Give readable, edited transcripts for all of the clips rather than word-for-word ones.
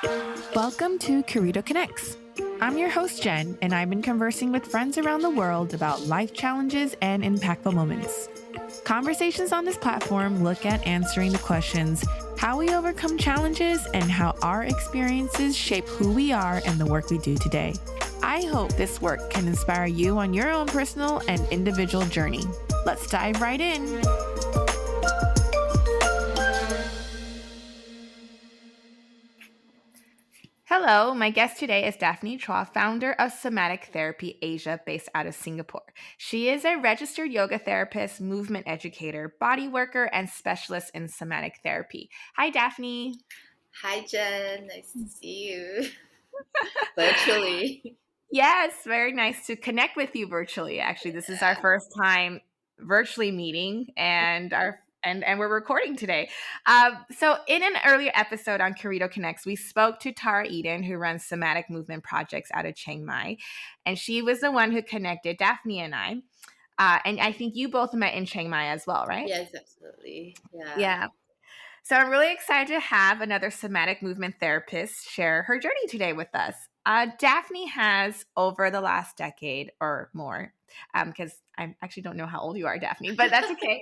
Welcome to Curito Connects. I'm your host, Jenn, and I've been conversing with friends around the world about life challenges and impactful moments. Conversations on this platform look at answering the questions how we overcome challenges and how our experiences shape who we are and the work we do today. I hope this work can inspire you on your own personal and individual journey. Let's dive right in. Hello, my guest today is Daphne Chua, founder of Somatic Therapy Asia, based out of Singapore. She is a registered yoga therapist, movement educator, bodyworker, and specialist in somatic therapy. Hi, Daphne. Hi, Jen. Nice to see you virtually. Yes, very nice to connect with you virtually. Actually, this is our first time virtually meeting, and we're recording today. So, in an earlier episode on Curito Connects, we spoke to Tara Eden, who runs somatic movement projects out of Chiang Mai, and she was the one who connected Daphne and I. And I think you both met in Chiang Mai as well, right? Yes, absolutely. Yeah. Yeah. So I'm really excited to have another somatic movement therapist share her journey today with us. Daphne has, over the last decade or more, because I actually don't know how old you are, Daphne, but that's okay.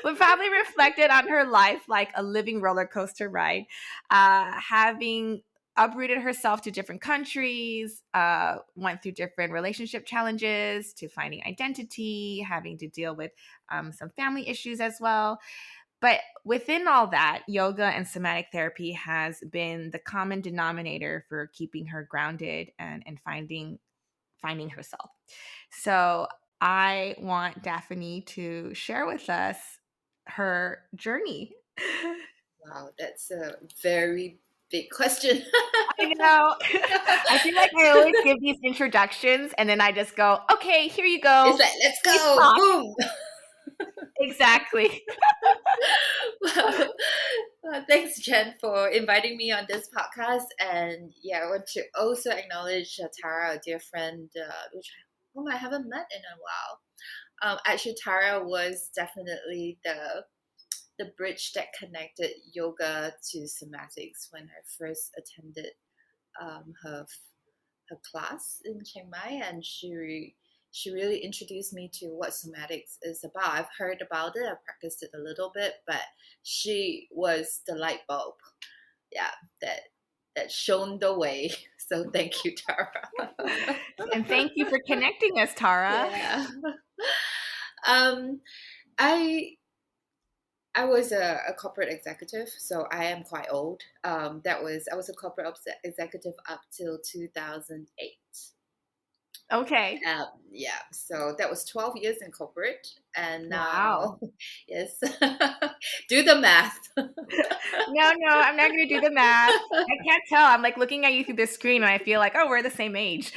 We probably reflected on her life like a living roller coaster ride, having uprooted herself to different countries, went through different relationship challenges, to finding identity, having to deal with some family issues as well. But within all that, yoga and somatic therapy has been the common denominator for keeping her grounded and finding herself. So I want Daphne to share with us her journey. Wow, that's a very big question. I know. I feel like I always give these introductions and then I just go, okay, here you It's go. like, let's Please go. talk. Boom. Exactly. Well, thanks, Jen, for inviting me on this podcast. And yeah, I want to also acknowledge Tara, a dear friend, whom I haven't met in a while. Actually, Tara was definitely the bridge that connected yoga to somatics when I first attended her class in Chiang Mai, and she really introduced me to what somatics is about. I've heard about it, I've practiced it a little bit, but she was the light bulb, yeah, that shone the way. So thank you, Tara. And thank you for connecting us, Tara. Yeah. Um, I I was a corporate executive, so I am quite old. I was a corporate executive up till 2008. Okay. Yeah, so that was 12 years in corporate, and Wow. now, yes, do the math. No, I'm not going to do the math. I can't tell. I'm like looking at you through the screen and I feel like, oh, we're the same age.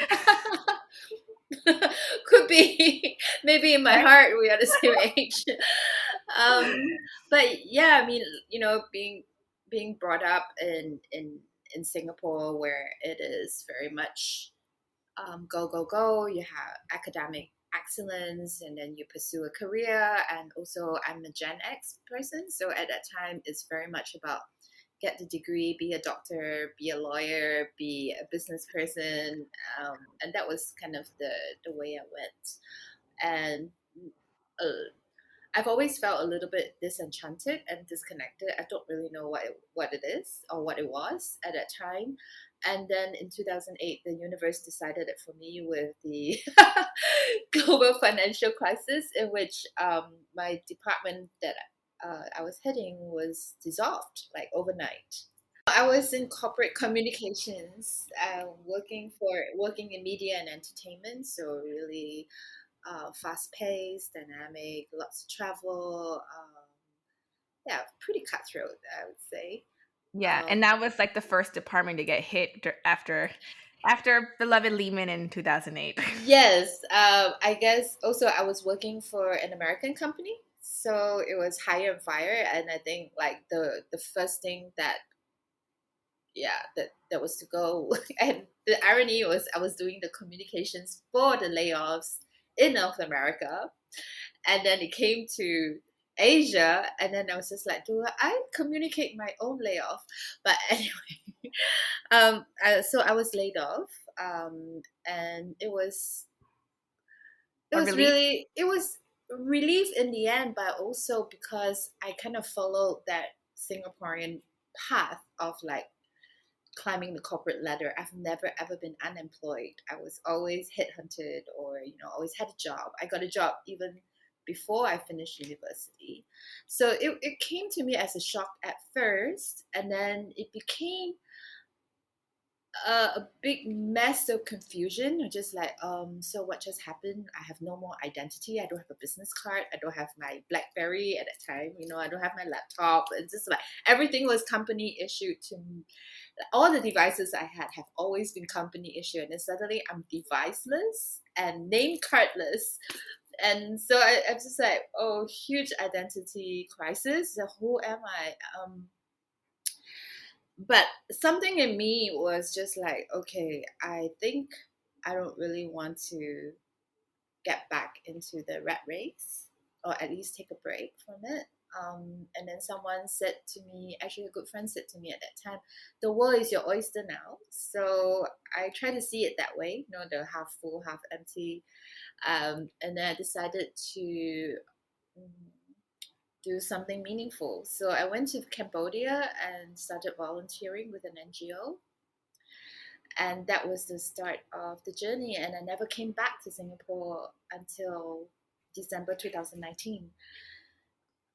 Could be, maybe in my Right? heart we are the same age. But yeah, I mean, being brought up in Singapore, where it is very much go go go. You have academic excellence, and then you pursue a career. And also, I'm a Gen X person, so at that time, it's very much about get the degree, be a doctor, be a lawyer, be a business person, and that was kind of the way I went. And uh, I've always felt a little bit disenchanted and disconnected. I don't really know what it is or what it was at that time. And then in 2008, the universe decided it for me with the global financial crisis, in which my department that I was heading was dissolved like overnight. I was in corporate communications, working in media and entertainment, so really fast paced, dynamic, lots of travel. Yeah, pretty cutthroat, I would say. Yeah. And Um, that was like the first department to get hit after beloved Lehman in 2008. yes, I guess also I was working for an American company, so it was hire and fire, and I think like the first thing that that was to go, and the irony was I was doing the communications for the layoffs in North America, and then it came to Asia, and then I was just like, do I communicate my own layoff? But anyway, so I was laid off, and it A was relief? really it was relief in the end, but also because I kind of followed that Singaporean path of like climbing the corporate ladder. I've never ever been unemployed. I was always headhunted or, always had a job. I got a job even before I finished university. So it came to me as a shock at first, and then it became a big mess of confusion. Just like, so what just happened? I have no more identity. I don't have a business card. I don't have my BlackBerry at that time. I don't have my laptop. It's just like everything was company issued to me. All the devices I had have always been company issued, and then suddenly I'm deviceless and name cardless. And so I'm just like, oh, huge identity crisis. So who am I? But something in me was just like, okay, I think I don't really want to get back into the rat race, or at least take a break from it. And then someone said to me, actually a good friend said to me at that time, the world is your oyster now. So I try to see it that way, the half full, half empty. And then I decided to mm, do something meaningful. So I went to Cambodia and started volunteering with an NGO. And that was the start of the journey. And I never came back to Singapore until December 2019.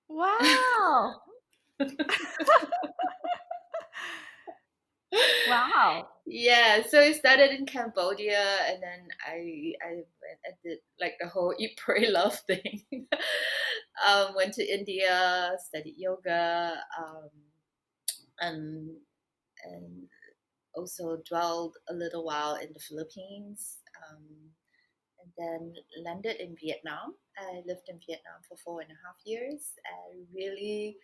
Wow. Wow. Yeah, so it started in Cambodia, and then I went and did like the whole eat, pray, love thing. Went to India, studied yoga, and and also dwelled a little while in the Philippines, and then landed in Vietnam. I lived in Vietnam for 4.5 years. I really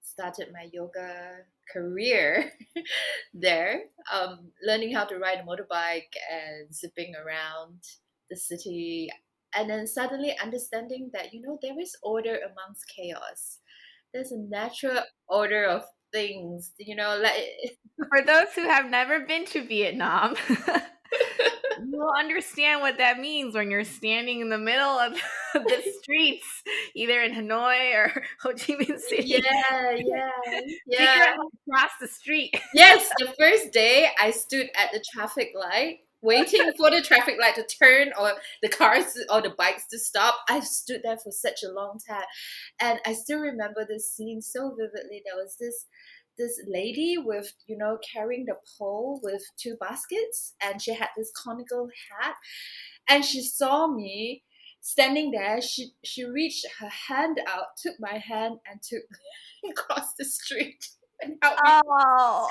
started my yoga career there, learning how to ride a motorbike and zipping around the city. And then suddenly understanding that, there is order amongst chaos. There's a natural order of things, like For those who have never been to Vietnam, you'll understand what that means when you're standing in the middle of the streets, either in Hanoi or Ho Chi Minh City. yeah, yeah, Figure yeah. out how to cross the street. Yes, the first day I stood at the traffic light waiting for the traffic light to turn or the cars or the bikes to stop. I stood there for such a long time. And I still remember this scene so vividly. There was this lady with, carrying the pole with two baskets, and she had this conical hat, and she saw me standing there. She reached her hand out, took my hand, and took me across the street and helped me. Oh.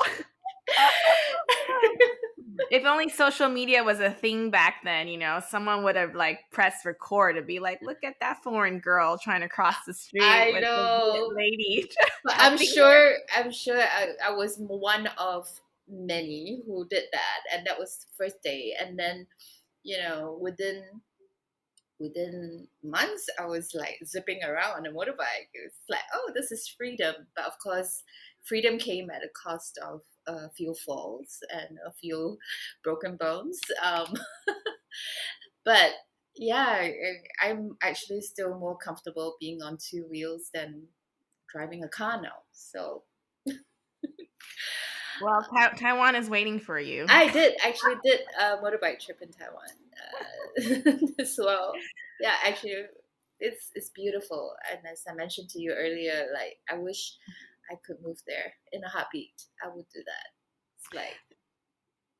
If only social media was a thing back then, someone would have like pressed record to be like, look at that foreign girl trying to cross the street I with the Viet know, lady but I'm helping her. sure. I'm sure I was one of many who did that, and that was the first day. And then, within months, I was like zipping around on a motorbike. It was like, oh, this is freedom. But of course, freedom came at a cost of a few falls and a few broken bones. But yeah, I'm actually still more comfortable being on two wheels than driving a car now. So Well, Taiwan is waiting for you. I did a motorbike trip in Taiwan as well. Yeah, actually, it's beautiful. And as I mentioned to you earlier, like I wish I could move there in a heartbeat. I would do that. It's like,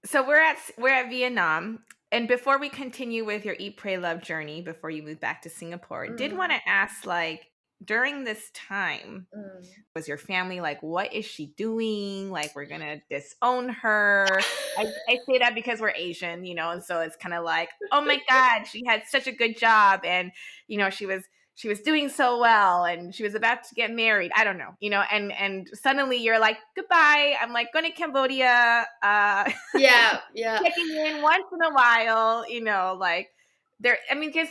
So we're at Vietnam, and before we continue with your Eat, Pray, Love journey, before you move back to Singapore, did want mm, to ask, like, during this time, mm. was your family like, what is she doing? Like, we're gonna disown her. I say that because we're Asian, and so it's kind of like, oh my God, she had such a good job, and she was doing so well, and she was about to get married. I don't know, and suddenly you're like, goodbye. I'm like going to Cambodia, Yeah, yeah. checking in once in a while, like there. I mean, because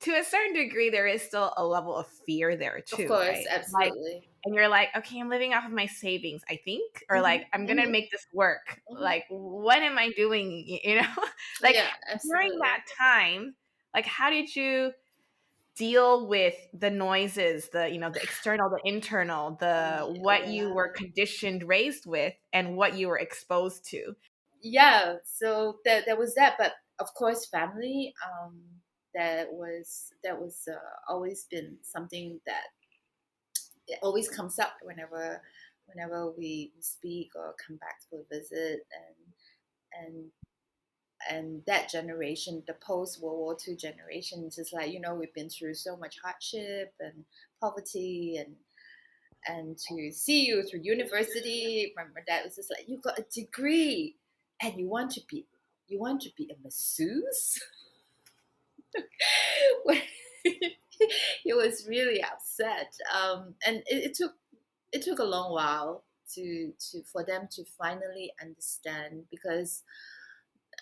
to a certain degree, there is still a level of fear there Of too, course, right? Like, absolutely. and you're like, okay, I'm living off of my savings, I think, or Hmm. like, I'm gonna Hmm. make this work. Hmm. Like, what am I doing? You know, like Yeah, during absolutely. that time, like, how did you deal with the noises, the external, the internal, the what you Yeah. were conditioned, raised with, and what you were exposed to? Yeah, so there was that, but of course family, that was always been something that it always comes up whenever we speak or come back for a visit. And and that generation, the post World War II generation, is just like, we've been through so much hardship and poverty, and to see you through university. My dad was just like, you got a degree and you want to be a masseuse. He was really upset, and it took a long while to for them to finally understand, because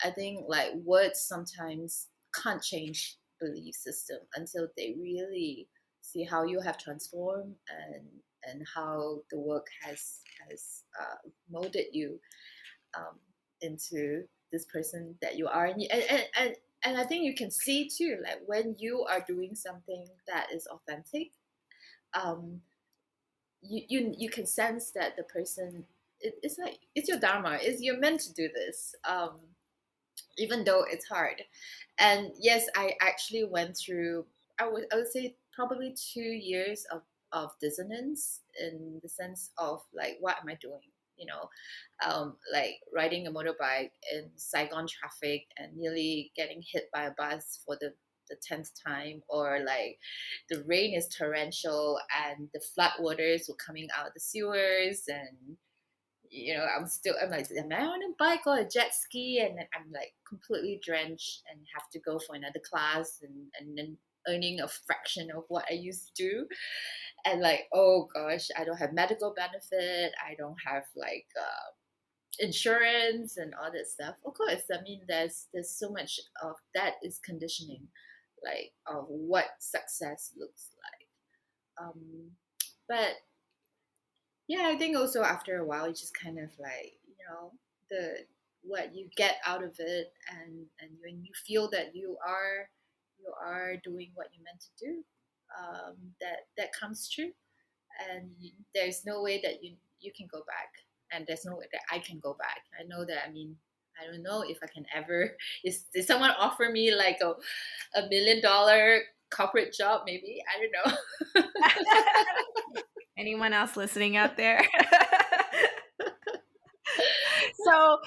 I think like words sometimes can't change belief system until they really see how you have transformed, and how the work has molded you, um, into this person that you are. And I think you can see too, like when you are doing something that is authentic, um, you can sense that the person, it's like it's your dharma, is you're meant to do this, even though it's hard. And yes, I actually went through, I would say probably 2 years of dissonance, in the sense of like, what am I doing? Like riding a motorbike in Saigon traffic and nearly getting hit by a bus for the 10th time, or like the rain is torrential and the flood waters were coming out of the sewers, and I'm like, am I on a bike or a jet ski? And then I'm like completely drenched and have to go for another class, and then earning a fraction of what I used to do. And like, oh gosh, I don't have medical benefit. I don't have like insurance and all that stuff. Of course, I mean, there's so much of that is conditioning, like of what success looks like. Um, but yeah, I think also after a while, you just kind of like, the what you get out of it, and when you feel that you are doing what you're meant to do, that comes true, and there's no way that you can go back, and there's no way that I can go back. I know that. I mean, I don't know if I can ever. Did someone offer me like a $1 million corporate job? Maybe, I don't know. Anyone else listening out there? So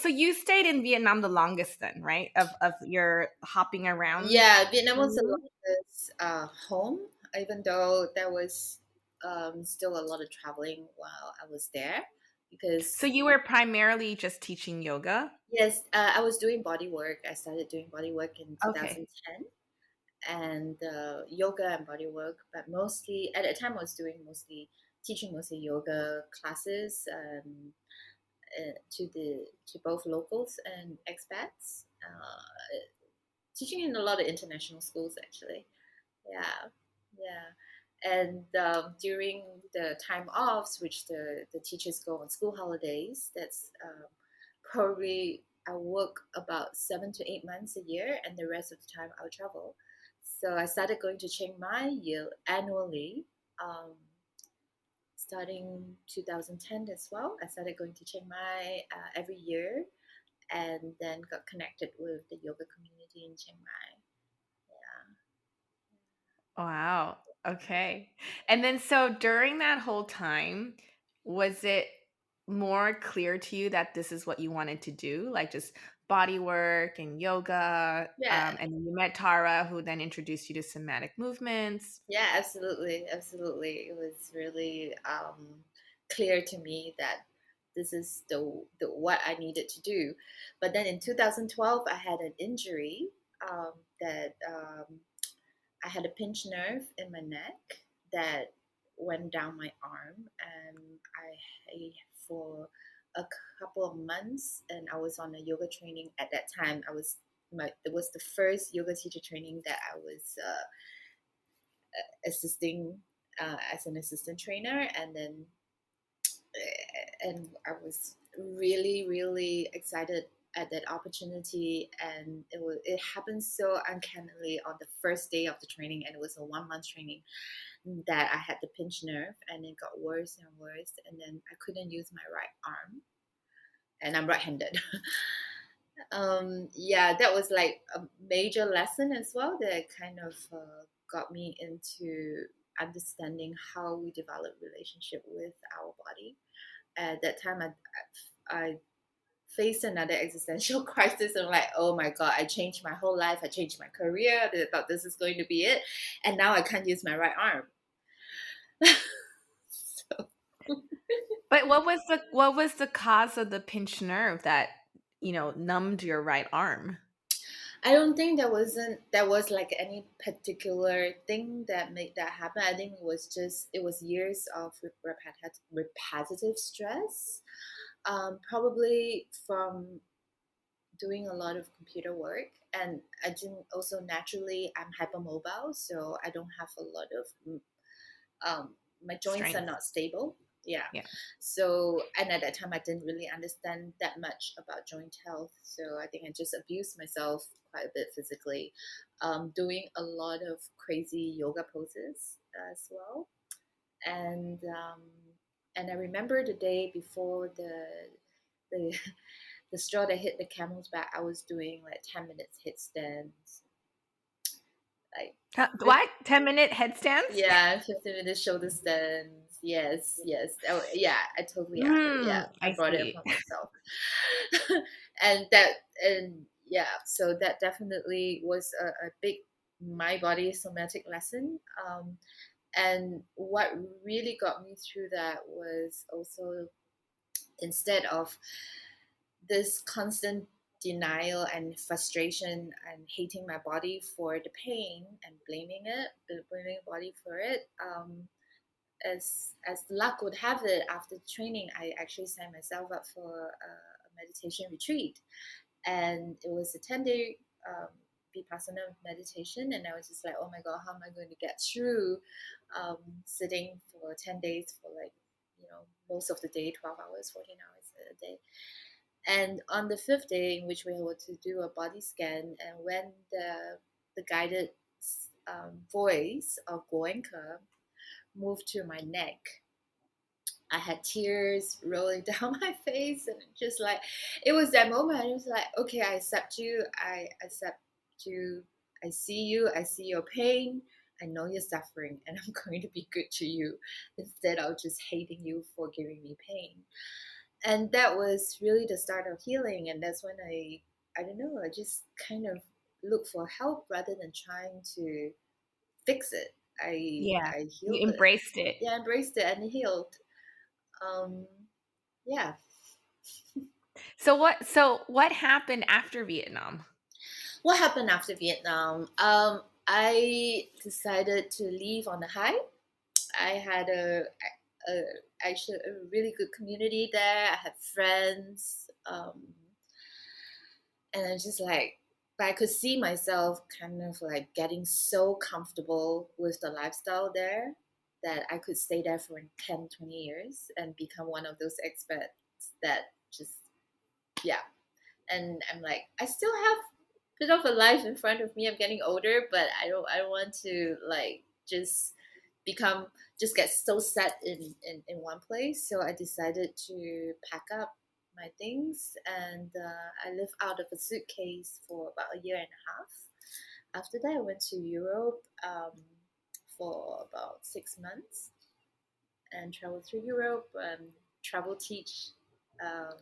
so you stayed in Vietnam the longest then, right? Of your hopping around. Yeah, Vietnam was the Mhm. longest home, even though there was still a lot of traveling while I was there. So Because you were primarily just teaching yoga? yes, I was doing body work. I started doing body work in Okay. 2010, and yoga and body work. But mostly at that time, I was doing mostly teaching mostly yoga classes, to both locals and expats. Teaching in a lot of international schools, actually. Yeah, yeah. And during the time offs, which the teachers go on school holidays, that's probably I work about 7 to 8 months a year, and the rest of the time I'll travel. So I started going to Chiang Mai annually, um, starting 2010 as well. I started going to Chiang Mai every year, and then got connected with the yoga community in Chiang Mai. Yeah. Wow. Okay. And then so during that whole time, was it more clear to you that this is what you wanted to do? Like just body work and yoga, Yeah. and then you met Tara, who then introduced you to somatic movements. Yeah, absolutely, absolutely. It was really clear to me that this is the what I needed to do. But then in 2012, I had an injury, that I had a pinched nerve in my neck that went down my arm, and for a couple of months, and I was on a yoga training at that time. I was it was the first yoga teacher training that I was assisting as an assistant trainer, and I was really, really excited at that opportunity. And it happened so uncannily on the first day of the training, and it was a 1 month training, that I had the pinched nerve, and it got worse and worse, and then I couldn't use my right arm, and I'm right-handed. Yeah, that was like a major lesson as well that kind of got me into understanding how we develop relationship with our body. At that time, I faced another existential crisis. I'm like, oh my god, I changed my whole life. I changed my career. I thought this is going to be it, and now I can't use my right arm. So But what was the cause of the pinched nerve that, numbed your right arm? I don't think there was like any particular thing that made that happen. I think it was years of repetitive stress, probably from doing a lot of computer work, and I didn't also naturally I'm hypermobile, so I don't have a lot of my joints are Strength. not stable. Yeah. Yeah. So, and at that time, I didn't really understand that much about joint health. So I think I just abused myself quite a bit physically, doing a lot of crazy yoga poses as well. And and I remember the day before the the straw that hit the camel's back, I was doing like 10 minutes headstands, like What? 10-minute headstands? yeah, 15 minutes shoulder stands. Yes, yes. Oh, yeah, I totally, yeah, I I brought it see. upon myself. and that, and yeah, so that definitely was a big my body somatic lesson. And what really got me through that was also, instead of this constant denial and frustration and hating my body for the pain and blaming the body for it, as luck would have it, after training, I actually signed myself up for a meditation retreat, and it was a 10-day vipassana meditation, and I was just like, oh my god, how am I going to get through sitting for 10 days for like most of the day, 12 hours, 14 hours a day. And on the fifth day, in which we were to do a body scan, and when the guided voice of Goenka moved to my neck, I had tears rolling down my face, and just like it was that moment. I was like, okay, I accept you. I accept you. I see you. I see your pain. I know you're suffering, and I'm going to be good to you instead of just hating you for giving me pain. And that was really the start of healing. And that's when I don't know, I just kind of look for help rather than trying to fix it. Yeah. I You healed it. embraced it. Yeah, I embraced it and healed. Um, yeah. So what happened after Vietnam? What happened after Vietnam? I decided to leave on a high. I had a actually a really good community there. I had friends, and I just like, but I could see myself kind of like getting so comfortable with the lifestyle there that I could stay there for 10, 20 years and become one of those expats that just, yeah. And I'm like, I still have a bit of a life in front of me. I'm getting older, but I don't want to like become just get so set in one place. So I decided to pack up my things, and I lived out of a suitcase for about a year and a half. After that, I went to Europe for about 6 months and traveled through Europe and travel teach um,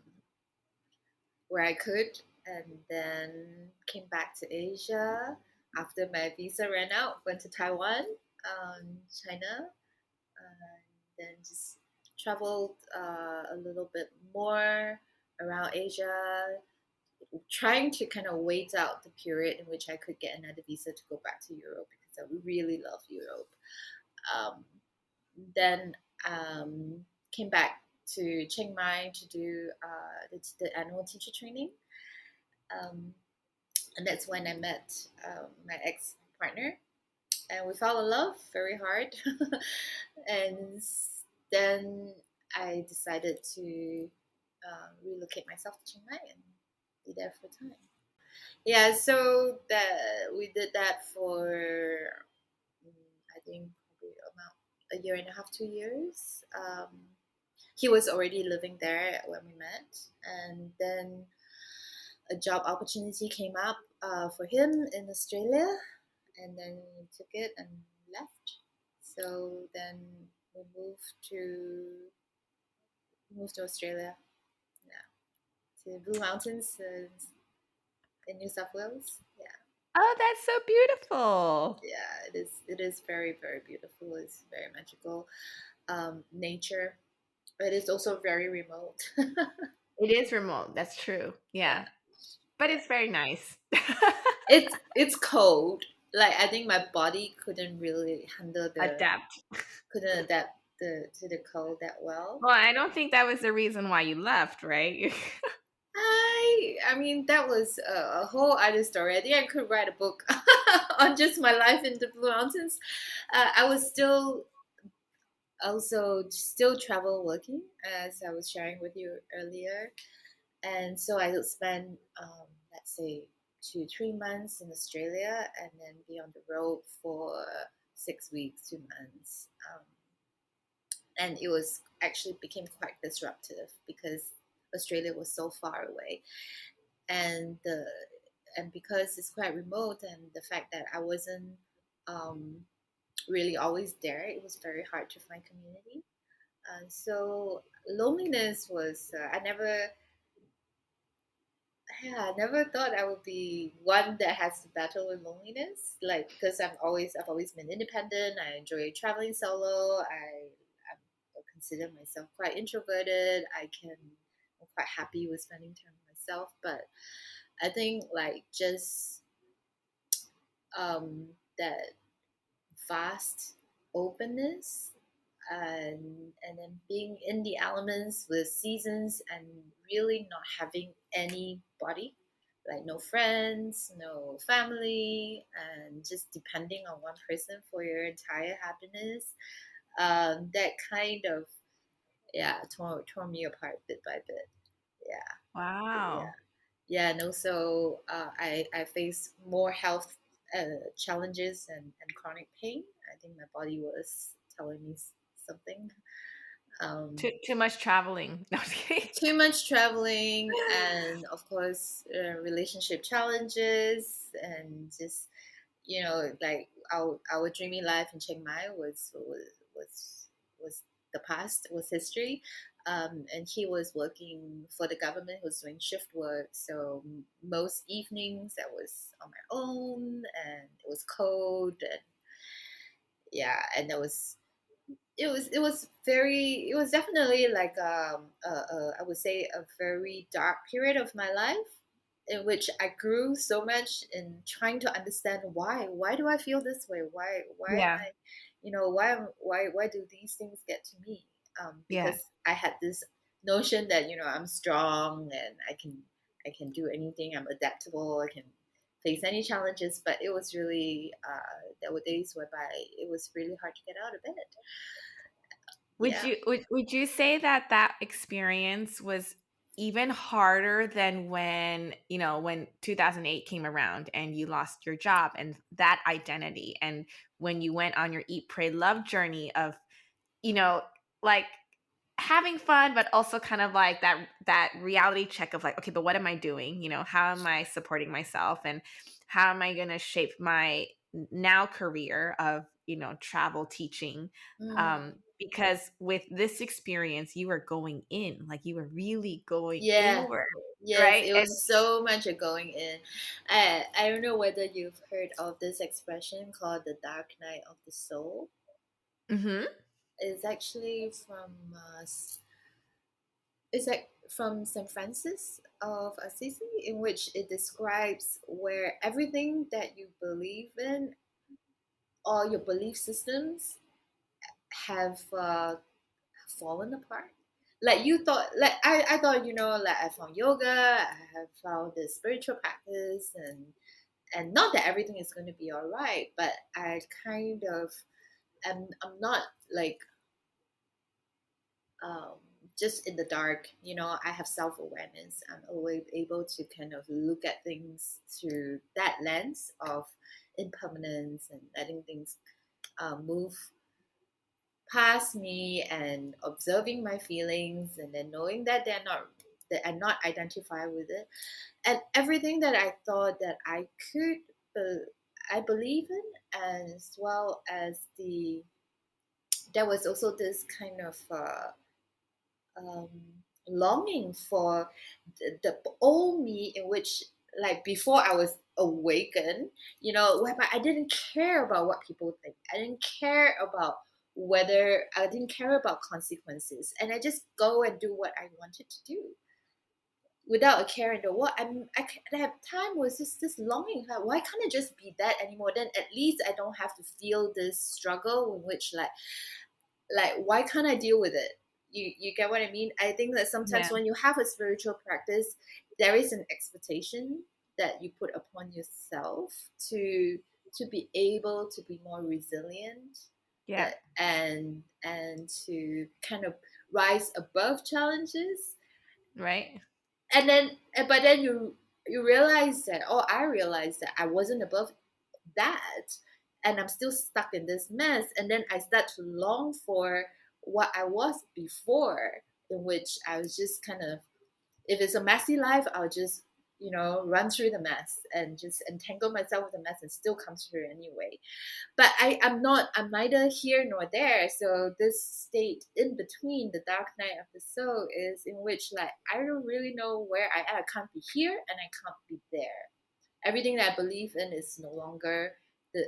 where I could, and then came back to Asia after my visa ran out. Went to Taiwan, China, and then just traveled a little bit more around Asia, trying to kind of wait out the period in which I could get another visa to go back to Europe because I really love Europe. Um, then came back to Chiang Mai to do the annual teacher training. Um, and that's when I met my ex partner, and we fell in love very hard. And then I decided to relocate myself to Chiang Mai and be there for a time. Yeah, so that we did that for I think probably about a year and a half, 2 years. He was already living there when we met, and then a job opportunity came up for him in Australia, and then we took it and left. So then we moved to Australia, yeah, to the Blue Mountains in New South Wales. Yeah, Oh, that's so beautiful. yeah, it is. It is very very beautiful. It's very magical. Nature. It is also very remote. It is remote. That's true. Yeah, Yeah. But yeah. it's very nice. It's cold. Like I think my body couldn't really handle the Adapt. couldn't adapt to the cold that well. Well, I don't think that was the reason why you left, right? I mean that was a whole other story. I think I could write a book on just my life in the Blue Mountains. I was still travel working as I was sharing with you earlier, and so I would spend let's say 2 3 months in Australia and then be on the road for 6 weeks 2 months. And it was actually became quite disruptive because Australia was so far away, and the and because it's quite remote, and the fact that I wasn't um, really always there, it was very hard to find community. So loneliness was I never thought I would be one that has to battle with loneliness. Like because I've always been independent. I enjoy traveling solo. I consider myself quite introverted. I'm quite happy with spending time with myself. But I think like just that vast openness and then being in the elements with seasons and really not having anybody, like no friends, no family, and just depending on one person for your entire happiness. That kind of yeah tore me apart bit by bit. Yeah, yeah. Wow. Yeah, and also I face more health challenges and chronic pain. I think my body was telling me something. Um, Too much traveling. No, I'm just kidding. Too much traveling, and of course, relationship challenges, and just like our dreamy life in Chiang Mai was the past, was history. And he was working for the government, was doing shift work. So most evenings I was on my own, and it was cold, and yeah, and it was definitely like I would say a very dark period of my life in which I grew so much in trying to understand why do I feel this way, why am Yeah. I why do these things get to me, Yeah. because I had this notion that I'm strong and I can do anything, I'm adaptable, I can face any challenges. But it was really there were days whereby it was really hard to get out of bed. Would Yeah. you say that that experience was even harder than when 2008 came around and you lost your job and that identity, and when you went on your eat, pray, love journey of, you know, like having fun, but also kind of like that reality check of like, okay, but what am I doing? How am I supporting myself, and how am I going to shape my now career of travel teaching? Mm. Because with this experience, you were going in, like you were really going Yeah. inward, Yes, right? it And was so much a going in. I don't know whether you've heard of this expression called the dark night of the soul. mhm, It's actually from it's like from St. Francis of Assisi, in which it describes where everything that you believe in, all your belief systems have fallen apart. like you thought, like I thought, like I found yoga, I have found this spiritual practice, and not that everything is going to be all right, but I kind of I'm not like um, just in the dark. I have self awareness. I'm always able to kind of look at things through that lens of impermanence and letting things move past me and observing my feelings and then knowing that I'm not identified with it, and everything that I thought that I could I believe in, as well as there was also this kind of um, longing for the old me, in which, like, before I was awakened, whereby I didn't care about what people think. I didn't care about whether I didn't care about consequences, and I just go and do what I wanted to do without a care in the world. At that time was just this longing, like, why can't I just be that anymore? Then at least I don't have to feel this struggle in which, like why can't I deal with it? You get what I mean? I think that sometimes Yeah. when you have a spiritual practice, there is an expectation that you put upon yourself to be able to be more resilient, Yeah. that and to kind of rise above challenges. Right. And then but then you realize that, oh, I realized that I wasn't above that, and I'm still stuck in this mess, and then I start to long for what I was before, in which I was just kind of, if it's a messy life, I'll just run through the mess and just entangle myself with the mess and still come through anyway. But I'm neither here nor there. So this state in between, the dark night of the soul, is in which, like, I don't really know where I am. I can't be here and I can't be there. Everything that I believe in is no longer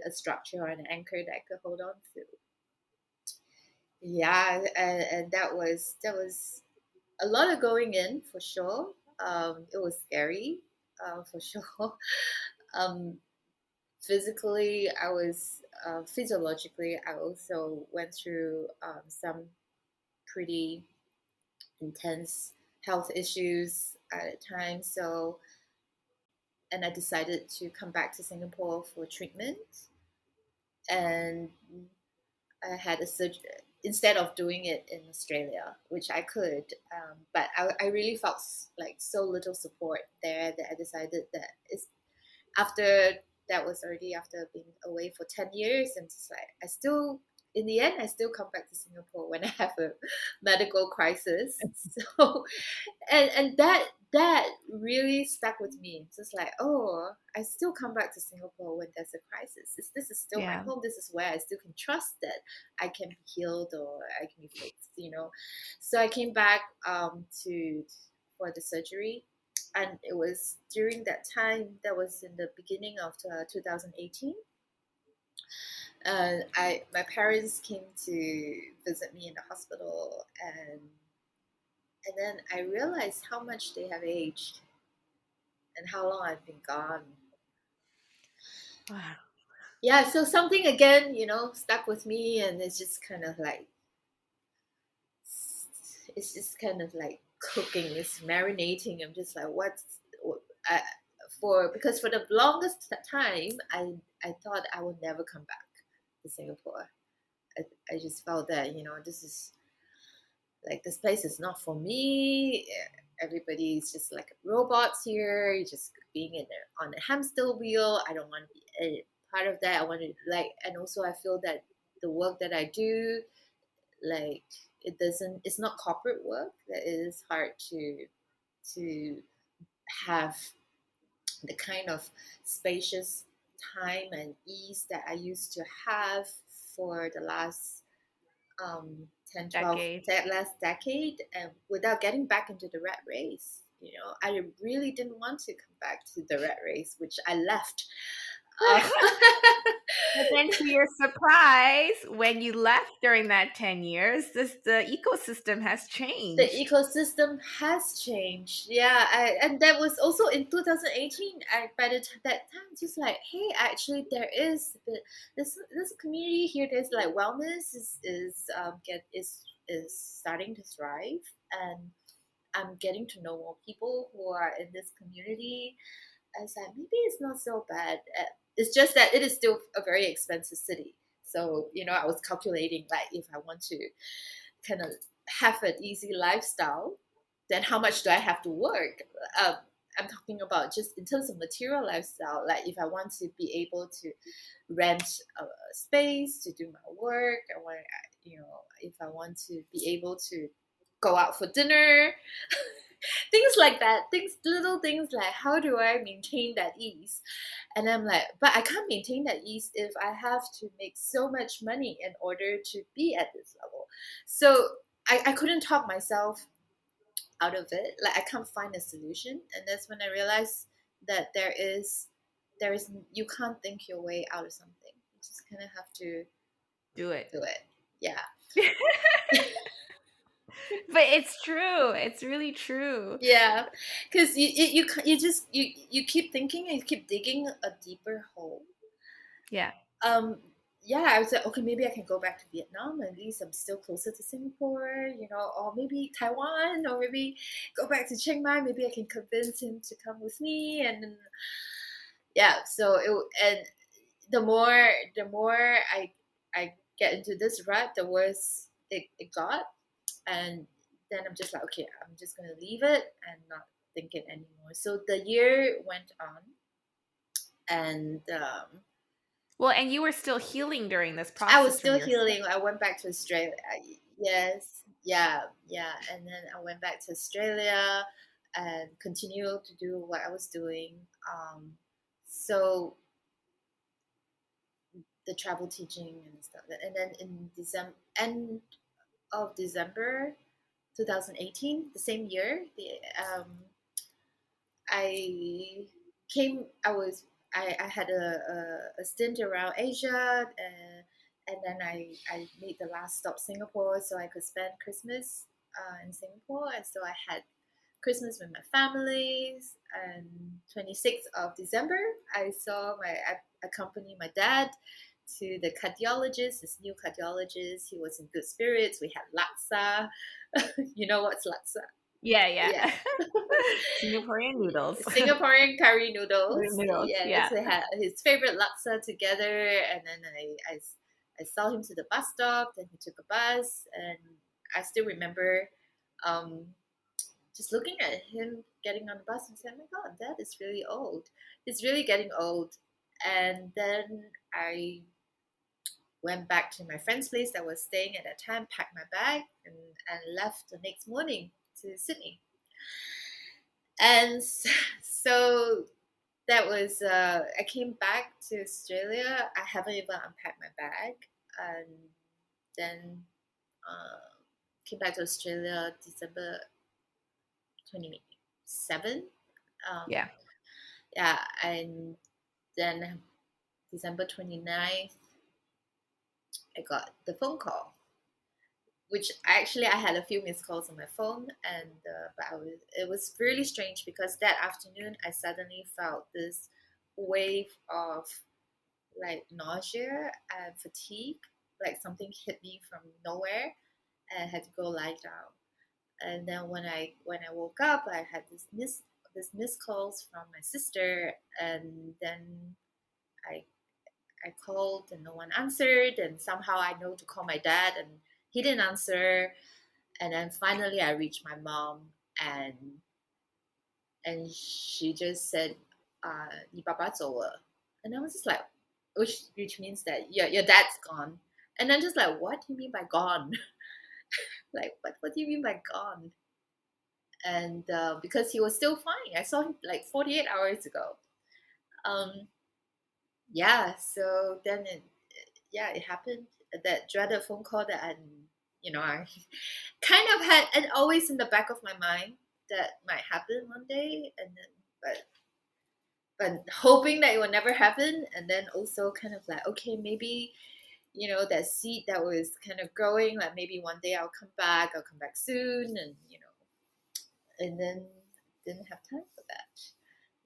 a structure or an anchor that I could hold on to. Yeah, and that was a lot of going in, for sure. It was scary, for sure. um, Physically, I was physiologically, I also went through some pretty intense health issues at the time. So, and I decided to come back to Singapore for treatment, and I had a surgery instead of doing it in Australia, which I could. But I really felt like so little support there that I decided that it's after that was already after being away for 10 years, and just like I still, in the end, I still come back to Singapore when I have a medical crisis. So, and that really stuck with me. It's just like, oh, I still come back to Singapore when there's a crisis. This is still my Yeah. home. This is where I still can trust that I can be healed or I can be fixed. So I came back to for the surgery, and it was during that time, that was in the beginning of 2018. I My parents came to visit me in the hospital, and then I realized how much they have aged and how long I've been gone. Wow. Yeah, so something again, stuck with me, and it's just kind of like cooking, it's marinating. I'm just like, I, because for the longest time, I thought I would never come back to Singapore. I just felt that, this is like, this place is not for me. Everybody's just like robots here. You're just being on a hamster wheel. I don't want to be a part of that. I want to, like, and also I feel that the work that I do, like, it's not corporate work. That it is hard to have the kind of spacious time and ease that I used to have for the last 10, 12, Decade. that last decade, and without getting back into the rat race. I really didn't want to come back to the rat race, which I left. Uh, But then to your surprise, when you left during that 10 years, the ecosystem has the changed. ecosystem has changed. Yeah, and that was also in 2018. By that time, just like, hey, actually, there is this community here. There's like wellness is is starting to thrive, and I'm getting to know more people who are in this community. I said maybe it's not so bad. It's just that it is still a very expensive city. So I was calculating like if I want to kind of have an easy lifestyle, then how much do I have to work? Um, I'm talking about just in terms of material lifestyle. Like if I want to be able to rent a space to do my work, I want, if I want to be able to go out for dinner, things like that. Little things like how do I maintain that ease? And I'm like, but I can't maintain that ease if I have to make so much money in order to be at this level. So I couldn't talk myself out of it. Like I can't find a solution. And that's when I realized that there is you can't think your way out of something. You just kind of have to Do it. do it. Yeah. But it's true. It's really true. Yeah, because you keep thinking and you keep digging a deeper hole. Yeah. um yeah, I was like, okay, maybe I can go back to Vietnam. At least I'm still closer to Singapore, or maybe Taiwan, or maybe go back to Chiang Mai. Maybe I can convince him to come with me. And then, yeah, so and the more I get into this rut, the worse it got. And then I'm just like, okay, I'm just gonna leave it and not think it anymore. So the year went on, and Well, and you were still healing during this I was process from still your stuff. healing. I went back to Australia. Yes, yeah, yeah. And then I went back to Australia and continued to do what I was doing. So the travel teaching and stuff. And then in end of December 2018, the same year, I came. I had a stint around Asia, and then I made the last stop Singapore, so I could spend Christmas in Singapore. And so I had Christmas with my families. And 26th of December, I accompanied my dad to the cardiologist, this new cardiologist. He was in good spirits. We had laksa. You know what's laksa? Yeah, Yeah. yeah. Singaporean noodles. Singaporean curry noodles. Noodles, Yes, yeah. we had his favorite laksa together, and then I saw him to the bus stop. Then he took a bus, and I still remember um, just looking at him getting on the bus and saying, "Oh my God, Dad is really old. He's really getting old." And then I went back to my friend's place that was staying at that time, packed my bag, and left the next morning to Sydney. And so that was I came back to Australia. I haven't even unpacked my bag, and then uh, came back to Australia December 27. Um, Yeah. yeah, and then December 29th, I got the phone call, which actually I had a few missed calls on my phone, and but it was really strange because that afternoon I suddenly felt this wave of like nausea and fatigue, like something hit me from nowhere, and I had to go lie down. And then when I woke up, I had this missed calls from my sister, and then I I called and no one answered, and somehow I know to call my dad, and he didn't answer. And then finally I reached my mom, and she just said, 你爸爸走了. And I was just like, which means that your dad's gone. And I'm just like, what do you mean by gone? Like, what do you mean by gone? And because he was still fine. I saw him like 48 hours ago. Um, yeah, so then it happened. That dreaded phone call that I kind of had, and always in the back of my mind that might happen one day, and then but hoping that it will never happen, and then also kind of like, okay, maybe that seed that was kind of growing, like maybe one day I'll come back soon, and then didn't have time for that.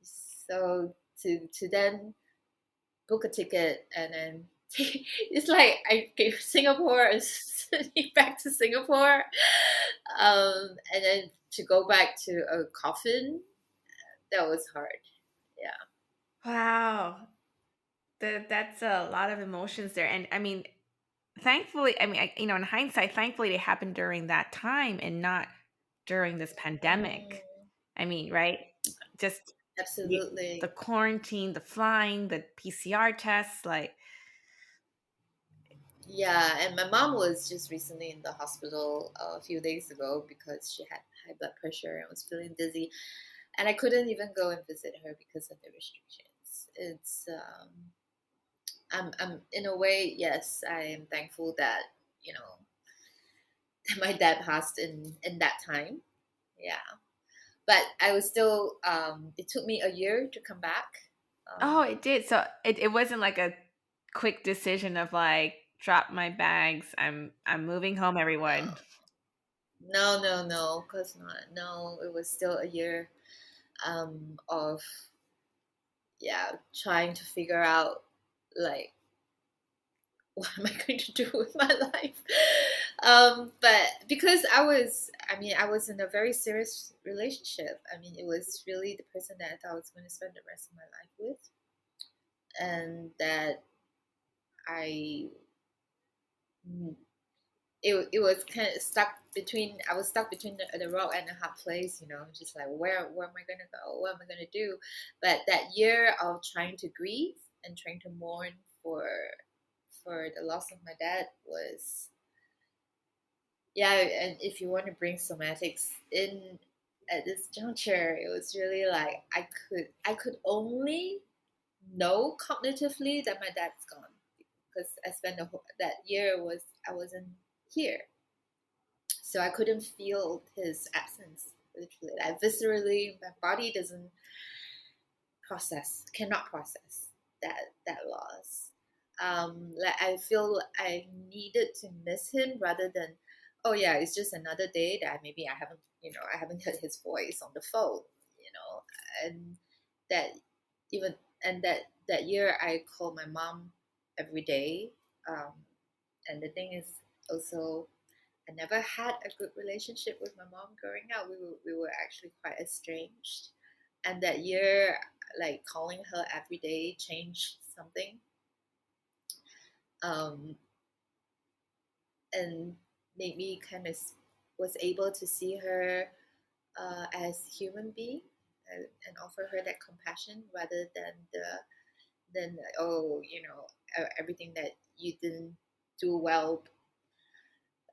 So to then book a ticket, and then it's like I gave Singapore back to Singapore. And then to go back to a coffin, that was hard. Yeah. Wow. That's a lot of emotions there. And I mean, thankfully, I mean, in hindsight, thankfully they happened during that time and not during this pandemic. Mm, I mean, right? Just the absolutely. quarantine, the flying, the PCR tests, like, Yeah, and my mom was just recently in the hospital a few days ago because she had high blood pressure and was feeling dizzy, and I couldn't even go and visit her because of the restrictions. I'm in a way, yes, I am thankful that you know my dad passed in that time. Yeah, but I was still. It took me a year to come back. oh, Um, it did. So it wasn't like a quick decision of like, drop my bags. I'm moving home, everyone. no, no, of course not. No, it was still a year of yeah trying to figure out like what am I going to do with my life? But because I was in a very serious relationship. I mean, it was really the person that I thought I was going to spend the rest of my life with, and that I, it was kind of stuck between, I was stuck between the rock and a hard place, just like, where am I going to go? What am I going to do? But that year of trying to grieve and trying to mourn for, for the loss of my dad was, yeah, and if you want to bring somatics in at this juncture, it was really like I could only know cognitively that my dad's gone because I spent that year I wasn't here, so I couldn't feel his absence literally. Like viscerally, my body doesn't cannot process that loss. Like I feel I needed to miss him rather than, oh yeah, it's just another day that maybe I haven't heard his voice on the phone, and that even and that year I called my mom every day, um, and the thing is also I never had a good relationship with my mom growing up. We were actually quite estranged, and that year, like calling her every day changed something, um, and made me kind of was able to see her as human being, and offer her that compassion rather than oh everything that you didn't do well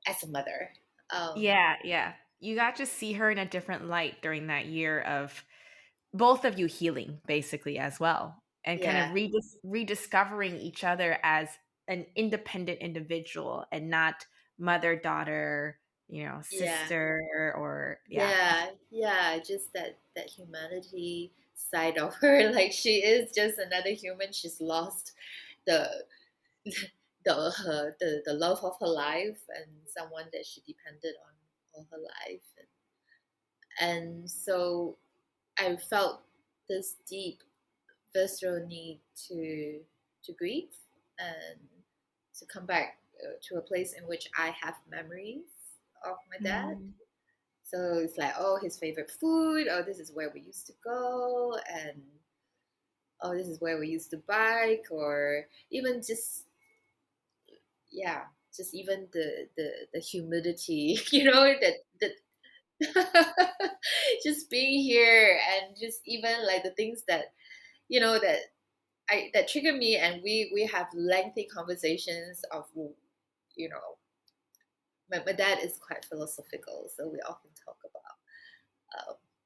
as a mother. Um, Yeah, yeah. You got to see her in a different light during that year of both of you healing basically as well, and kind of yeah, rediscovering each other as an independent individual and not mother daughter, yeah. sister, or yeah. Yeah, just that humanity side of her. Like she is just another human. She's lost the the love of her life and someone that she depended on all her life, and so I felt this deep visceral need to grieve and to come back to a place in which I have memories of my dad. Mm. So it's like, oh, his favorite food. Oh, this is where we used to go, and oh, this is where we used to bike, or even just yeah, just even the humidity, that just being here, and just even like the things that that that trigger me, and we have lengthy conversations of you know my dad is quite philosophical, so we often talk about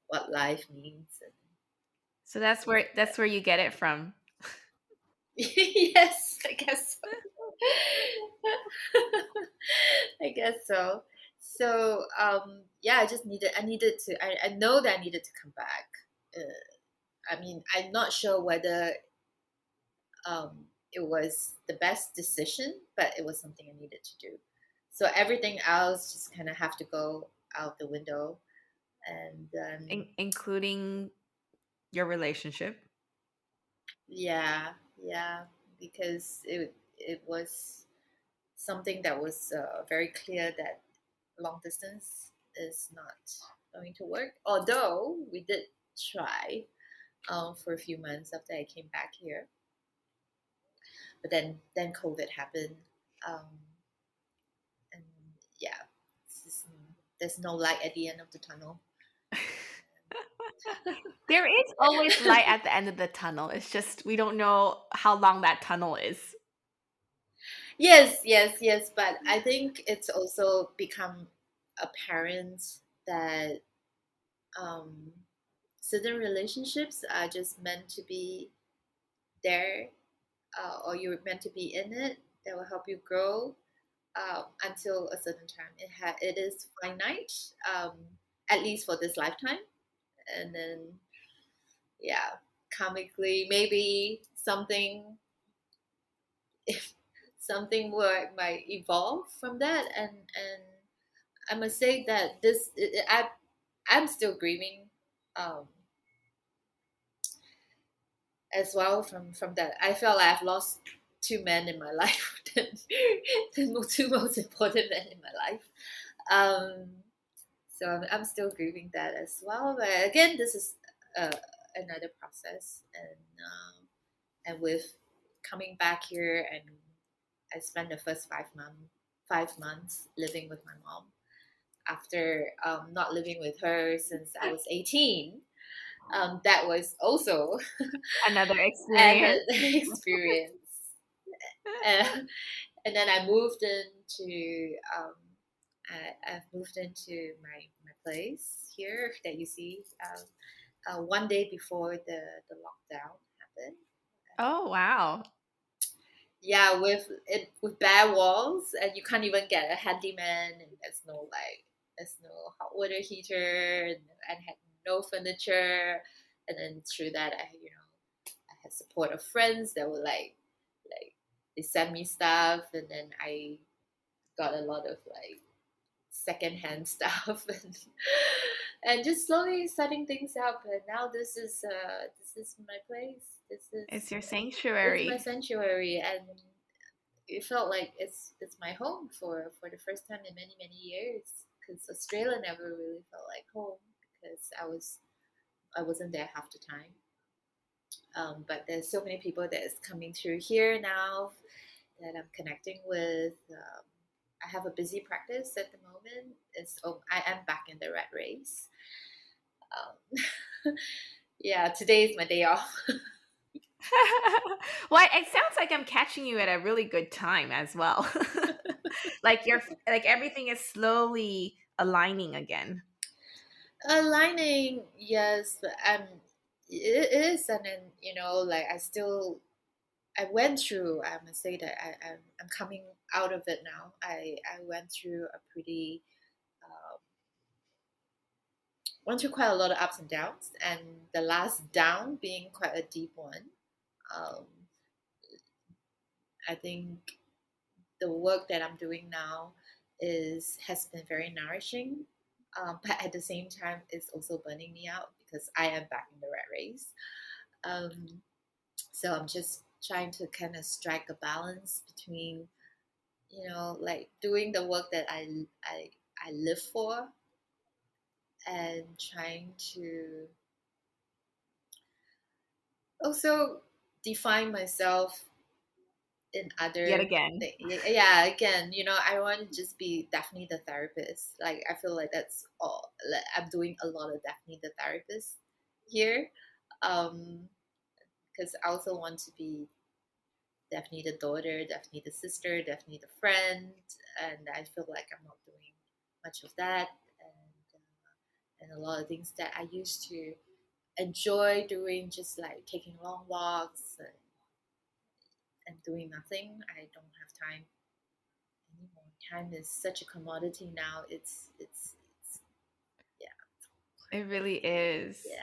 what life means and So that's things where like that's that. where you get it from. Yes, I guess so. I guess so. So yeah, I needed to, I know that I needed to come back. I mean, I'm not sure whether it was the best decision, but it was something I needed to do. So everything else just kind of have to go out the window. And Including your relationship. yeah, yeah, because it was something that was very clear that long distance is not going to work. Although we did try for a few months after I came back here, but then COVID happened, um, and yeah, there's no light at the end of the tunnel. There is always light at the end of the tunnel. It's just we don't know how long that tunnel is. Yes, yes, yes. But I think it's also become apparent that um, certain relationships are just meant to be there, or you're meant to be in it. That will help you grow until a certain time. It is finite, at least for this lifetime, and then yeah, comically maybe something if something might evolve from that, and I must say that I'm still grieving um, as well from that. I felt like I've lost two men in my life, the two most important men in my life. Um, so I'm still grieving that as well. But again, this is uh, another process, and with coming back here, and I spent the first 5 months living with my mom after not living with her since I was 18. That was also Another an experience. experience. Uh, and then I moved into I've moved into my place here that you see one day before the lockdown happened. Oh, wow. Yeah, with bare walls, and you can't even get a handyman, and there's no hot water heater, and had no furniture. And then through that, I had support of friends that were like they sent me stuff, and then I got a lot of like secondhand stuff, and just slowly setting things up. And now this is my place. It's your It's my sanctuary. sanctuary, and it felt like it's my home for the first time in many years. Because Australia never really felt like home because I wasn't there half the time. But there's so many people that is coming through here now that I'm connecting with. I have a busy practice at the moment. I am back in the rat race. Yeah, today is my day off. Well, it sounds like I'm catching you at a really good time as well. Like like everything is slowly aligning again. Aligning, yes, but it is, and then like I went through. I must say that I'm coming out of it now. I went through quite a lot of ups and downs, and the last down being quite a deep one. Um, I think the work that I'm doing now is has been very nourishing, but at the same time, it's also burning me out because I am back in the rat race. Um, so I'm just trying to kind of strike a balance between like doing the work that I live for, and trying to also define myself in Yet other again. yeah, again, I want to just be Daphne the therapist. Like I feel like that's all, like, I'm doing a lot of Daphne the therapist here, um because I also want to be Daphne the daughter, Daphne the sister, Daphne the friend, and I feel like I'm not doing much of that, and a lot of things that I used to enjoy doing, just like taking long walks and doing nothing. I don't have time anymore. Time is such a commodity now. It's yeah, It really is. yeah.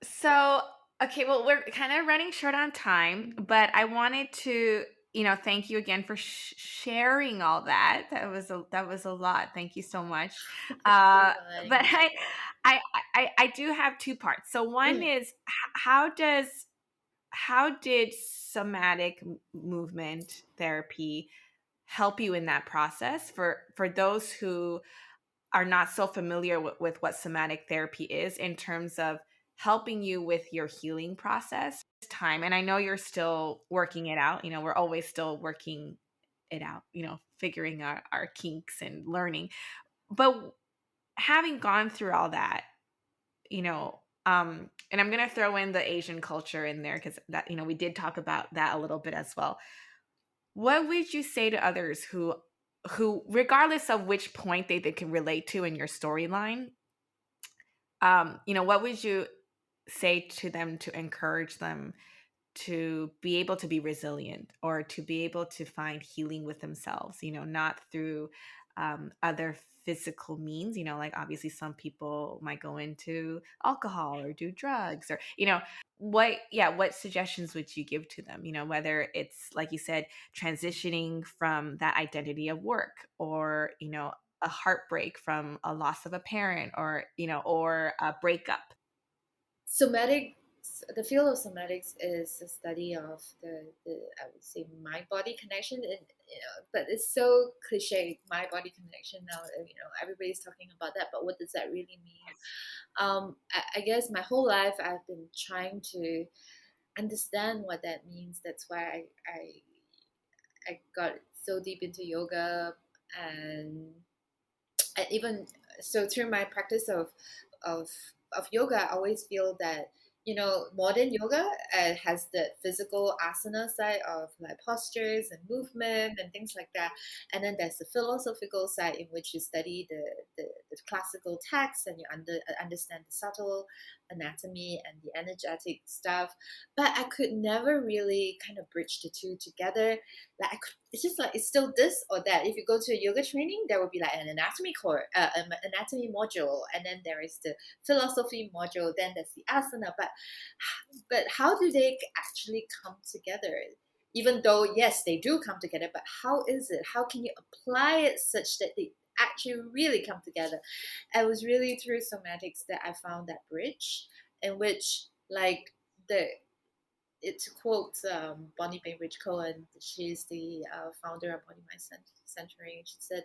So, okay, well, we're kind of running short on time, but I wanted to, thank you again for sharing all that. That was a lot. Thank you so much. Thank you Uh, for letting but me share. I do have two parts. So one Mm. is how did somatic movement therapy help you in that process for those who are not so familiar with what somatic therapy is in terms of helping you with your healing process time. And I know you're still working it out. We're always still working it out, figuring our kinks and learning. But having gone through all that, and I'm going to throw in the Asian culture in there because that, we did talk about that a little bit as well. What would you say to others who regardless of which point they can relate to in your storyline, what would you say to them to encourage them to be able to be resilient or to be able to find healing with themselves, not through other physical means, like obviously some people might go into alcohol or do drugs or, what suggestions would you give to them, whether it's, like you said, transitioning from that identity of work or, a heartbreak from a loss of a parent or, or a breakup. Somatics, the field of somatics is the study of the I would say mind body connection, and but it's so cliche, mind body connection now. Everybody's talking about that, but what does that really mean? I guess my whole life I've been trying to understand what that means. That's why I got so deep into yoga, and even so through my practice of of yoga, I always feel that modern yoga has the physical asana side of like postures and movement and things like that, and then there's the philosophical side in which you study the classical texts and you understand the subtle anatomy and the energetic stuff. But I could never really kind of bridge the two together. Like it's just like it's still this or that. If you go to a yoga training, there will be like an anatomy core, an anatomy module, and then there is the philosophy module. Then there's the asana. But how do they actually come together? Even though yes, they do come together, but how is it? How can you apply it such that they actually really come together? It was really through somatics that I found that bridge, in which like the to quote Bonnie Bainbridge Cohen, she's the founder of Body Mind Centering. She said,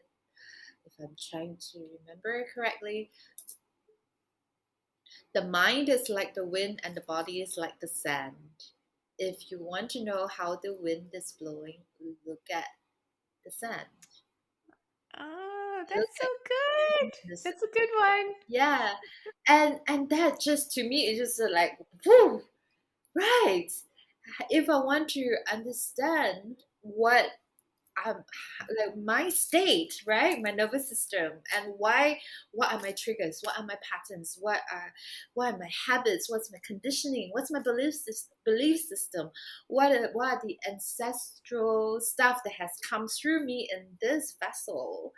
if I'm trying to remember correctly, the mind is like the wind and the body is like the sand. If you want to know how the wind is blowing, look at the sand. Oh, Look that's so at good. the sand. That's a good one. Yeah, and that just to me is just like, whew, right. If I want to understand what um like my state, right, my nervous system, and what are my triggers, what are my patterns, what are my habits, what's my conditioning, what's my belief system, what are the ancestral stuff that has come through me in this vessel,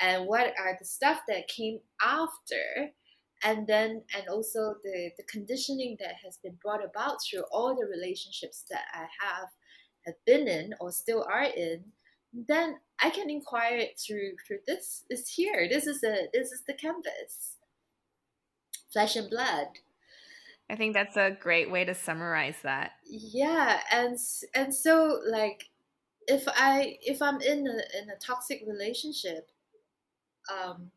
and what are the stuff that came after, and also the conditioning that has been brought about through all the relationships that I have been in or still are in. Then I can inquire it through this here. This is the canvas, flesh and blood. I think that's a great way to summarize that. Yeah, and so like if I'm in a toxic relationship, um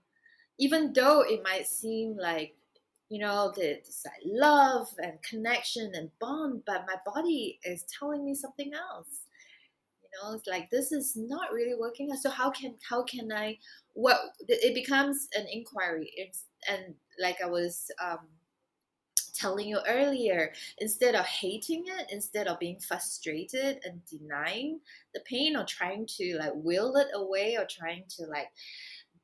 even though it might seem like this like love and connection and bond, but my body is telling me something else. It's like this is not really working out. So how can I, what it becomes an inquiry. It's and like I was telling you earlier, instead of hating it, instead of being frustrated and denying the pain or trying to like will it away or trying to like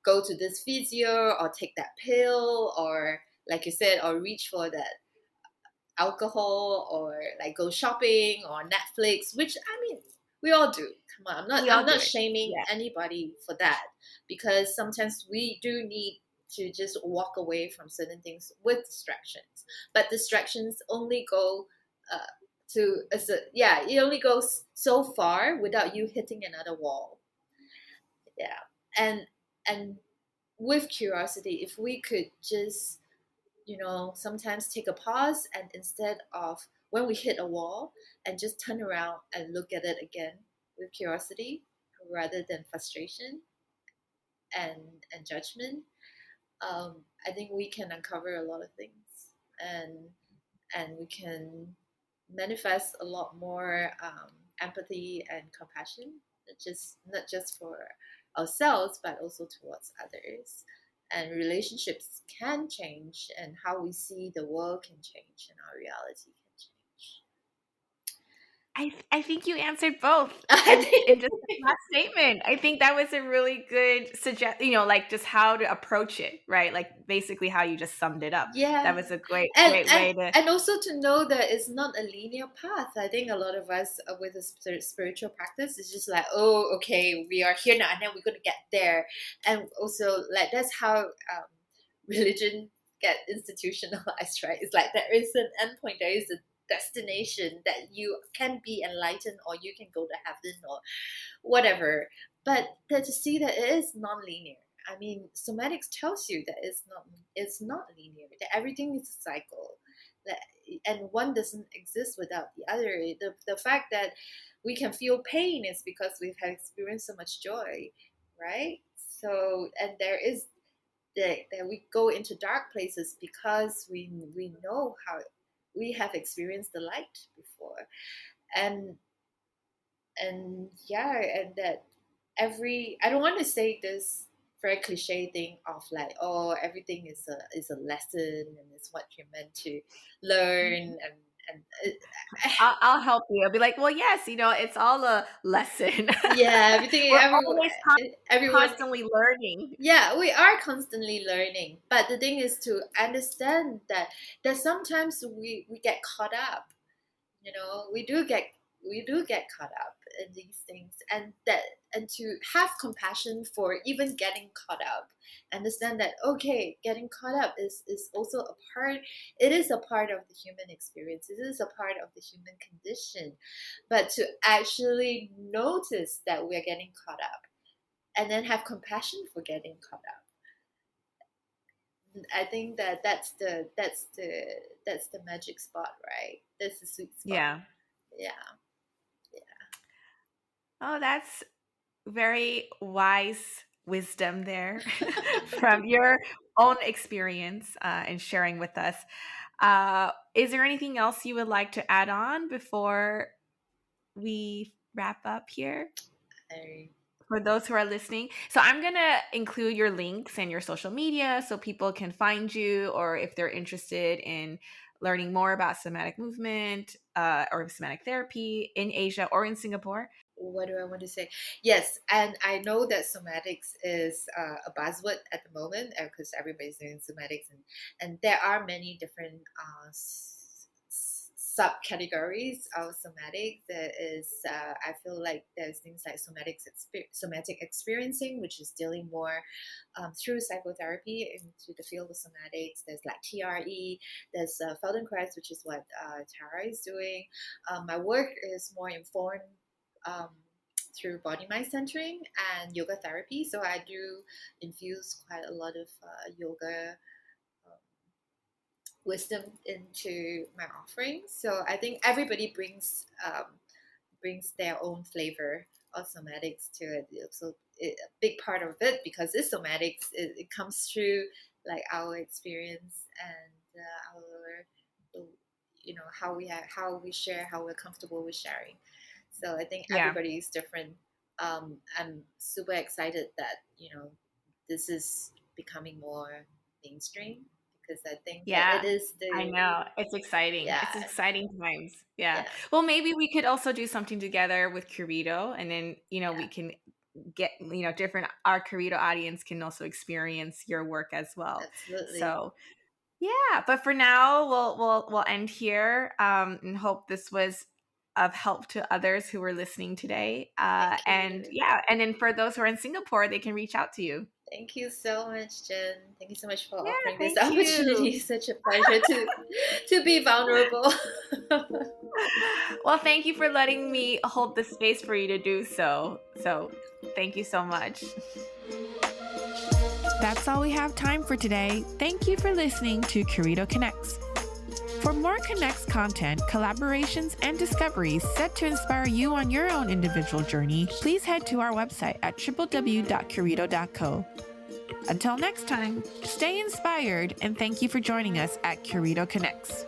go to this physio or take that pill or like you said or reach for that alcohol or like go shopping or Netflix, which I mean we all do. Come on, i'm We not all i'm do not it. shaming Yeah. anybody for that, because sometimes we do need to just walk away from certain things with distractions, but distractions only go uh, yeah, it only goes so far without you hitting another wall. Yeah, and with curiosity, if we could just, sometimes take a pause and instead of when we hit a wall and just turn around and look at it again with curiosity, rather than frustration and judgment, I think we can uncover a lot of things, and we can manifest a lot more empathy and compassion, not just for ourselves, but also towards others. And relationships can change, and how we see the world can change, and our reality can change. I think you answered both I in think, just the last statement. I think that was a really good suggest, like just how to approach it, right? Like basically how you just summed it up. That yeah, was a great and great way to. also to know that it's not a linear path. I think a lot of us with a spiritual practice is just like, oh, okay, we are here now, and then we're going to get there. And also, like, that's how religion get institutionalized, right? It's like there is an endpoint, there is a destination that you can be enlightened, or you can go to heaven, or whatever. But that to see that it is non-linear. I mean, somatics tells you that it's not linear. That everything is a cycle, that, and one doesn't exist without the other. The fact that we can feel pain is because we've had experienced so much joy, right? So, and there is that we go into dark places because we know how we have experienced the light before, and yeah, and that I don't want to say this very cliche thing of like, oh, everything is a lesson, and it's what you're meant to learn, and I'll help you. I'll be like, well, yes, it's all a lesson. yeah, everything, We're always everyone. constantly learning. Yeah, we are constantly learning, but the thing is to understand that sometimes we get caught up. We do get caught up in these things, and to have compassion for even getting caught up, understand that, okay, getting caught up is also a part. It is a part of the human experience, it is a part of the human condition. But to actually notice that we're getting caught up, and then have compassion for getting caught up, I think that's the magic spot, right? That's the sweet spot. Yeah. Yeah. Yeah. Oh, that's very wise wisdom there from your own experience and sharing with us. Is there anything else you would like to add on before we wrap up here I for those who are listening? So I'm going to include your links and your social media so people can find you, or if they're interested in learning more about somatic movement or somatic therapy in Asia or in Singapore. what do I want to say? Yes, and I know that somatics is a buzzword at the moment because everybody's doing somatics, and there are many different subcategories of somatic. There is, I feel like there's things like somatic experiencing, which is dealing more through psychotherapy into the field of somatics. There's like TRE, there's Feldenkrais, which is what Tara is doing. My work is more informed um, through body mind centering and yoga therapy. So I do infuse quite a lot of yoga um, wisdom into my offerings. So I think everybody brings their own flavor of somatics to it. So a big part of it, because it's somatics, it comes through like our experience, and our how we share, how we're comfortable with sharing. So I think Yeah. everybody is different. I'm super excited that this is becoming more mainstream, because I think that Yeah, it is I the know. It's exciting. yeah, It's exciting times. Yeah. yeah, Well, maybe we could also do something together with Curito, and then, yeah, we can get, different our Curito audience can also experience your work as well. absolutely. So, yeah, but for now, we'll end here and hope this was of help to others who were listening today. Thank And you. yeah, and then for those who are in Singapore, they can reach out to you. Thank you so much, Jen. Thank you so much for Yeah, offering this thank you. opportunity. Such a pleasure to be vulnerable. Well, thank you for letting me hold the space for you to do so. So, thank you so much. That's all we have time for today. Thank you for listening to Curito Connects. For more Connects content, collaborations, and discoveries set to inspire you on your own individual journey, please head to our website at www.curito.co. Until next time, stay inspired and thank you for joining us at Curito Connects.